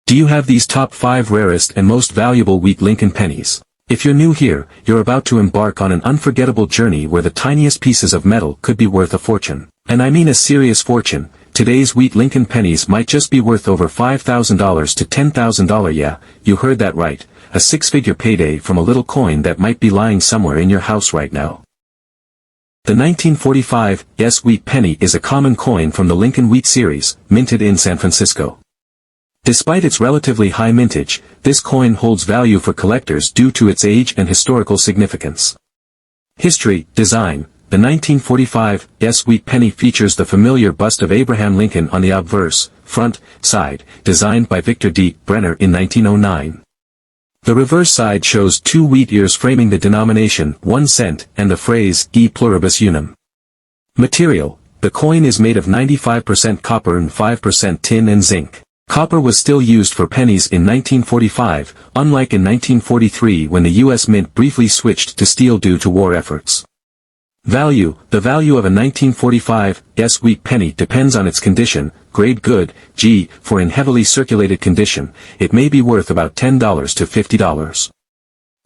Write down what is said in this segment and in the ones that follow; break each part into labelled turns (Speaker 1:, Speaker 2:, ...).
Speaker 1: Do you have these top 5 rarest and most valuable wheat Lincoln pennies? If you're new here, you're about to embark on an unforgettable journey where the tiniest pieces of metal could be worth a fortune. And I mean a serious fortune. Today's wheat Lincoln pennies might just be worth over $5,000 to $10,000. Yeah, you heard that right. A six-figure payday from a little coin that might be lying somewhere in your house right now. The 1945 wheat penny is a common coin from the Lincoln Wheat series, minted in San Francisco. Despite its relatively high mintage, this coin holds value for collectors due to its age and historical significance. History, design. The 1945 wheat penny features the familiar bust of Abraham Lincoln on the obverse, front, side, designed by Victor D. Brenner in 1909. The reverse side shows 2 wheat ears framing the denomination 1 cent and the phrase E pluribus unum. Material. The coin is made of 95% copper and 5% tin and zinc. Copper was still used for pennies in 1945, unlike in 1943 when the U.S. Mint briefly switched to steel due to war efforts. Value. The value of a 1945 wheat penny depends on its condition, grade good, G, for in heavily circulated condition, it may be worth about $10 to $50.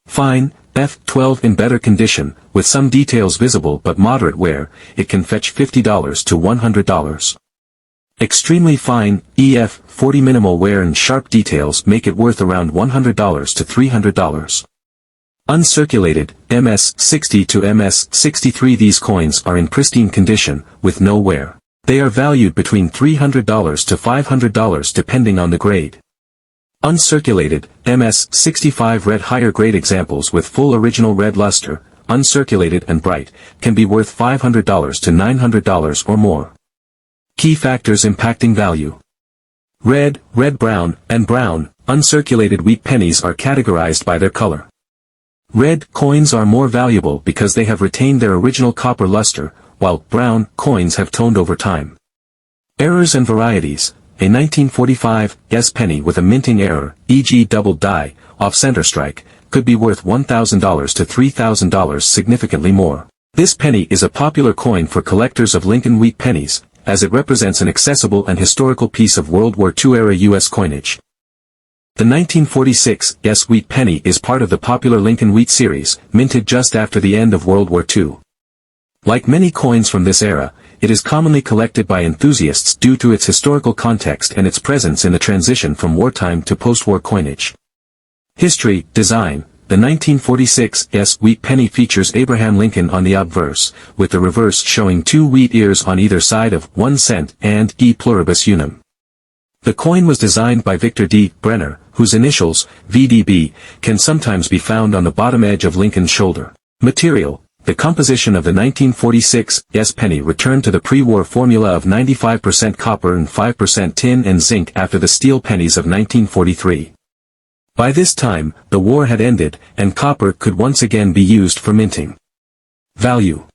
Speaker 1: Fine, F, 12 in better condition, with some details visible but moderate wear, it can fetch $50 to $100. Extremely fine, EF, 40 minimal wear and sharp details make it worth around $100 to $300. Uncirculated, MS 60 to MS 63. These coins are in pristine condition, with no wear. They are valued between $300 to $500 depending on the grade. Uncirculated, MS 65 red. Higher grade examples with full original red luster, uncirculated and bright, can be worth $500 to $900 or more. Key factors impacting value. Red, red-brown, and brown, uncirculated wheat pennies are categorized by their color. Red coins are more valuable because they have retained their original copper luster, while brown coins have toned over time. Errors and varieties. A 1945 penny with a minting error, e.g. double die, off-center strike, could be worth $1,000 to $3,000, significantly more. This penny is a popular coin for collectors of Lincoln wheat pennies, as it represents an accessible and historical piece of World War II-era U.S. coinage. The 1946 wheat penny is part of the popular Lincoln Wheat series, minted just after the end of World War II. Like many coins from this era, it is commonly collected by enthusiasts due to its historical context and its presence in the transition from wartime to post-war coinage. History, design. The 1946 wheat penny features Abraham Lincoln on the obverse, with the reverse showing 2 wheat ears on either side of 1 cent and E pluribus unum. The coin was designed by Victor D. Brenner, whose initials, VDB, can sometimes be found on the bottom edge of Lincoln's shoulder. Material. The composition of the 1946 penny returned to the pre-war formula of 95% copper and 5% tin and zinc after the steel pennies of 1943. By this time, the war had ended, and copper could once again be used for minting. Value.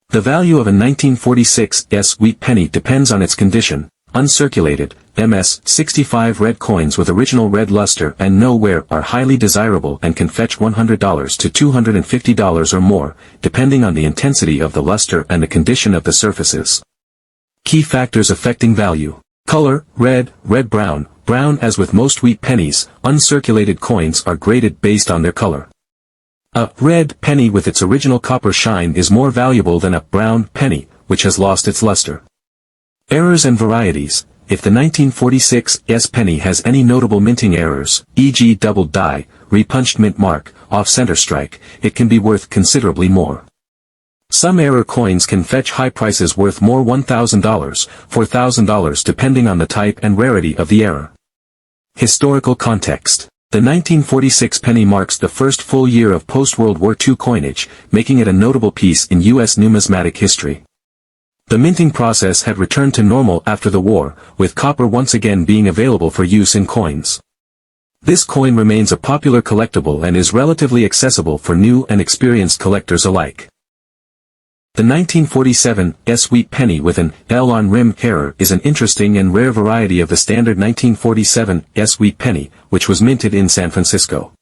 Speaker 1: The value of a 1946 wheat penny depends on its condition. Uncirculated, MS 65 red coins with original red luster and no wear are highly desirable and can fetch $100 to $250 or more, depending on the intensity of the luster and the condition of the surfaces. Key factors affecting value. Color, red, red-brown, brown. As with most wheat pennies, uncirculated coins are graded based on their color. A red penny with its original copper shine is more valuable than a brown penny, which has lost its luster. Errors and varieties. If the 1946 penny has any notable minting errors, e.g. double die, repunched mint mark, off-center strike, it can be worth considerably more. Some error coins can fetch high prices worth more $1,000, $4,000 depending on the type and rarity of the error. Historical context. The 1946 penny marks the first full year of post-World War II coinage, making it a notable piece in U.S. numismatic history. The minting process had returned to normal after the war, with copper once again being available for use in coins. This coin remains a popular collectible and is relatively accessible for new and experienced collectors alike. The 1947 wheat penny with an L on rim error is an interesting and rare variety of the standard 1947 wheat penny, which was minted in San Francisco.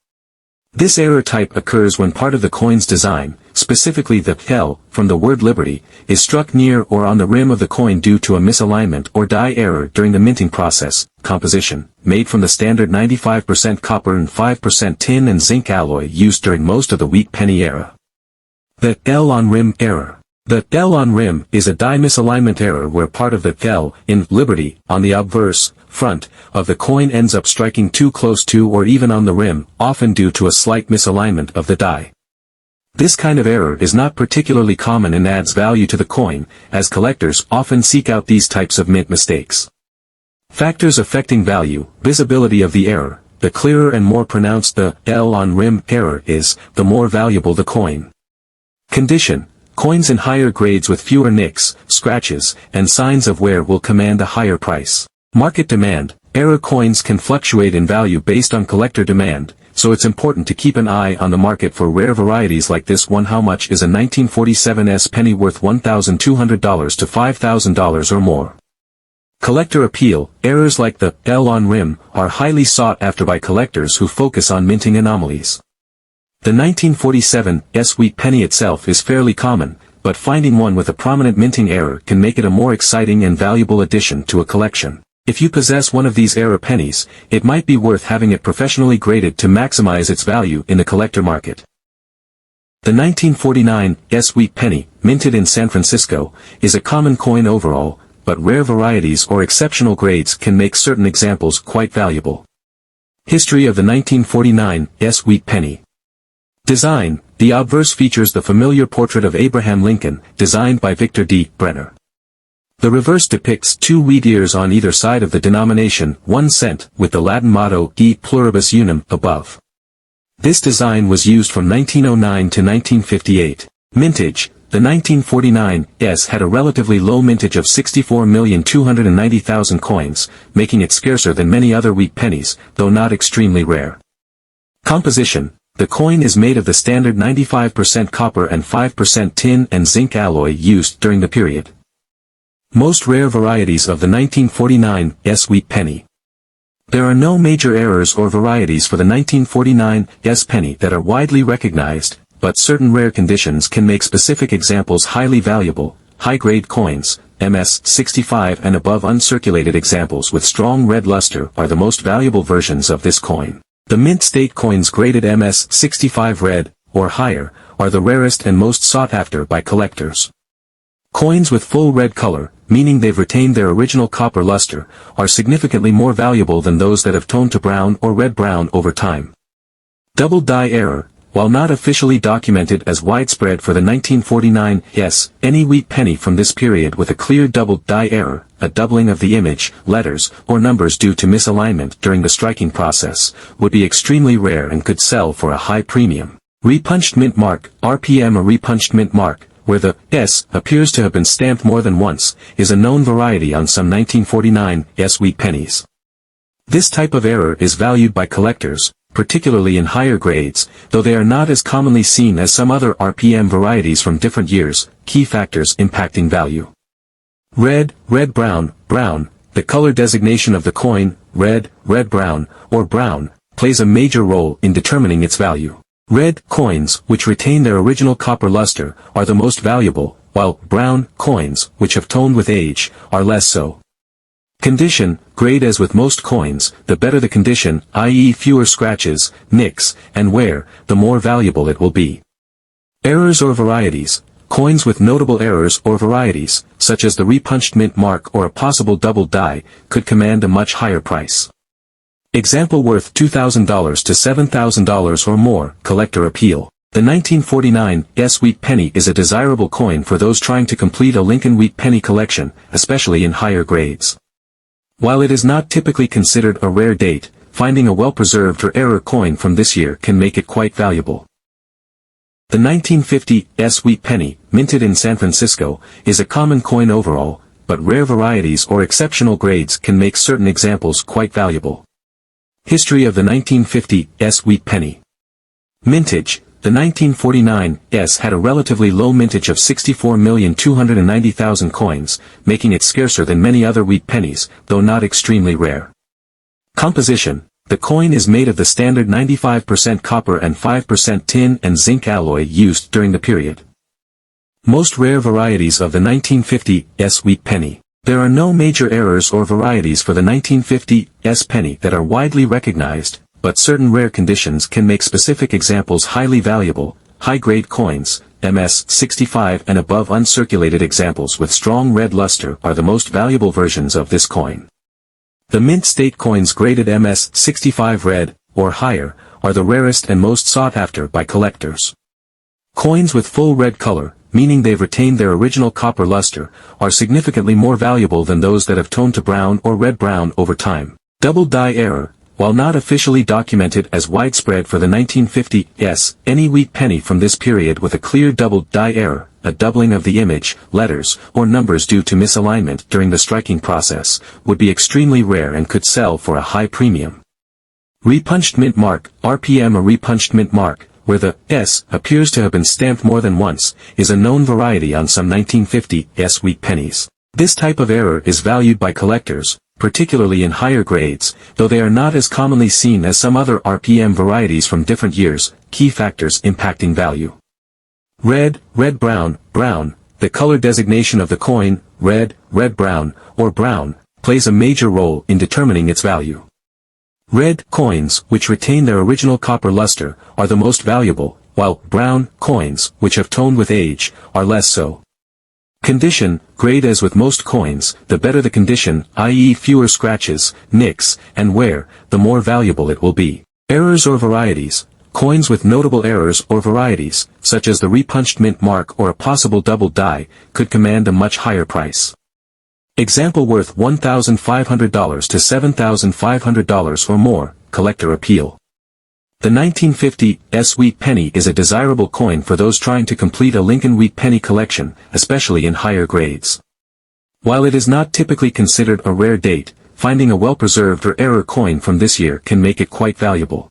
Speaker 1: This error type occurs when part of the coin's design, specifically the L, from the word liberty, is struck near or on the rim of the coin due to a misalignment or die error during the minting process. Composition, made from the standard 95% copper and 5% tin and zinc alloy used during most of the wheat penny era. The L on rim error. The L on rim is a die misalignment error where part of the L in liberty on the obverse front of the coin ends up striking too close to or even on the rim, often due to a slight misalignment of the die. This kind of error is not particularly common and adds value to the coin, as collectors often seek out these types of mint mistakes. Factors affecting value: visibility of the error. The clearer and more pronounced the L on rim error is, the more valuable the coin. Condition: coins in higher grades with fewer nicks, scratches, and signs of wear will command a higher price. Market demand: error coins can fluctuate in value based on collector demand, so it's important to keep an eye on the market for rare varieties like this one. How much is a 1947 penny worth? $1,200 to $5,000 or more. Collector appeal: errors like the L on rim are highly sought after by collectors who focus on minting anomalies. The 1947 wheat penny itself is fairly common, but finding one with a prominent minting error can make it a more exciting and valuable addition to a collection. If you possess one of these error pennies, it might be worth having it professionally graded to maximize its value in the collector market. The 1949 wheat penny, minted in San Francisco, is a common coin overall, but rare varieties or exceptional grades can make certain examples quite valuable. History of the 1949 wheat penny. Design: the obverse features the familiar portrait of Abraham Lincoln, designed by Victor D. Brenner. The reverse depicts two wheat ears on either side of the denomination, 1 cent, with the Latin motto, E pluribus unum, above. This design was used from 1909 to 1958. Mintage: the 1949 had a relatively low mintage of 64,290,000 coins, making it scarcer than many other wheat pennies, though not extremely rare. Composition: the coin is made of the standard 95% copper and 5% tin and zinc alloy used during the period. Most rare varieties of the 1949 wheat penny. There are no major errors or varieties for the 1949 penny that are widely recognized, but certain rare conditions can make specific examples highly valuable. High-grade coins, MS-65 and above. Uncirculated examples with strong red luster are the most valuable versions of this coin. The mint state coins graded MS-65 red, or higher, are the rarest and most sought after by collectors. Coins with full red color, meaning they've retained their original copper luster, are significantly more valuable than those that have toned to brown or red-brown over time. Double die error: while not officially documented as widespread for the 1949 any wheat penny from this period with a clear double die error, a doubling of the image, letters, or numbers due to misalignment during the striking process, would be extremely rare and could sell for a high premium. Repunched mint mark, RPM. A repunched mint mark, where the S appears to have been stamped more than once, is a known variety on some 1949 wheat pennies. This type of error is valued by collectors, particularly in higher grades, though they are not as commonly seen as some other RPM varieties from different years. Key factors impacting value. Red, red-brown, brown. The color designation of the coin, red, red-brown, or brown, plays a major role in determining its value. Red coins, which retain their original copper luster, are the most valuable, while brown coins, which have toned with age, are less so. Condition: grade. As with most coins, the better the condition, i.e. fewer scratches, nicks, and wear, the more valuable it will be. Errors or varieties: coins with notable errors or varieties, such as the repunched mint mark or a possible double die, could command a much higher price. Example worth $2,000 to $7,000 or more. Collector appeal. The 1949 wheat penny is a desirable coin for those trying to complete a Lincoln wheat penny collection, especially in higher grades. While it is not typically considered a rare date, finding a well-preserved or error coin from this year can make it quite valuable. The 1950 wheat penny, minted in San Francisco, is a common coin overall, but rare varieties or exceptional grades can make certain examples quite valuable. History of the 1950 wheat penny. Mintage: the 1949 had a relatively low mintage of 64,290,000 coins, making it scarcer than many other wheat pennies, though not extremely rare. Composition: The coin is made of the standard 95% copper and 5% tin and zinc alloy used during the period. Most rare varieties of the 1950s wheat penny. There are no major errors or varieties for the 1950s penny that are widely recognized, but certain rare conditions can make specific examples highly valuable. High-grade coins, MS-65 and above uncirculated examples with strong red luster are the most valuable versions of this coin. The mint state coins graded MS-65 red, or higher, are the rarest and most sought after by collectors. Coins with full red color, meaning they've retained their original copper luster, are significantly more valuable than those that have toned to brown or red-brown over time. Double die error. While not officially documented as widespread for the 1950s, any wheat penny from this period with a clear double die error, a doubling of the image, letters, or numbers due to misalignment during the striking process, would be extremely rare and could sell for a high premium. Repunched mint mark, RPM. A repunched mint mark, where the S appears to have been stamped more than once, is a known variety on some 1950s wheat pennies. This type of error is valued by collectors, particularly in higher grades, though they are not as commonly seen as some other RPM varieties from different years. Key factors impacting value. Red, red-brown, brown. The color designation of the coin, red, red-brown, or brown, plays a major role in determining its value. Red coins, which retain their original copper luster, are the most valuable, while brown coins, which have toned with age, are less so. Condition, grade. As with most coins, the better the condition, i.e. fewer scratches, nicks, and wear, the more valuable it will be. Errors or varieties. Coins with notable errors or varieties, such as the repunched mint mark or a possible double die, could command a much higher price. Example worth $1,500 to $7,500 or more, collector appeal. The 1950s wheat penny is a desirable coin for those trying to complete a Lincoln wheat penny collection, especially in higher grades. While it is not typically considered a rare date, finding a well-preserved or error coin from this year can make it quite valuable.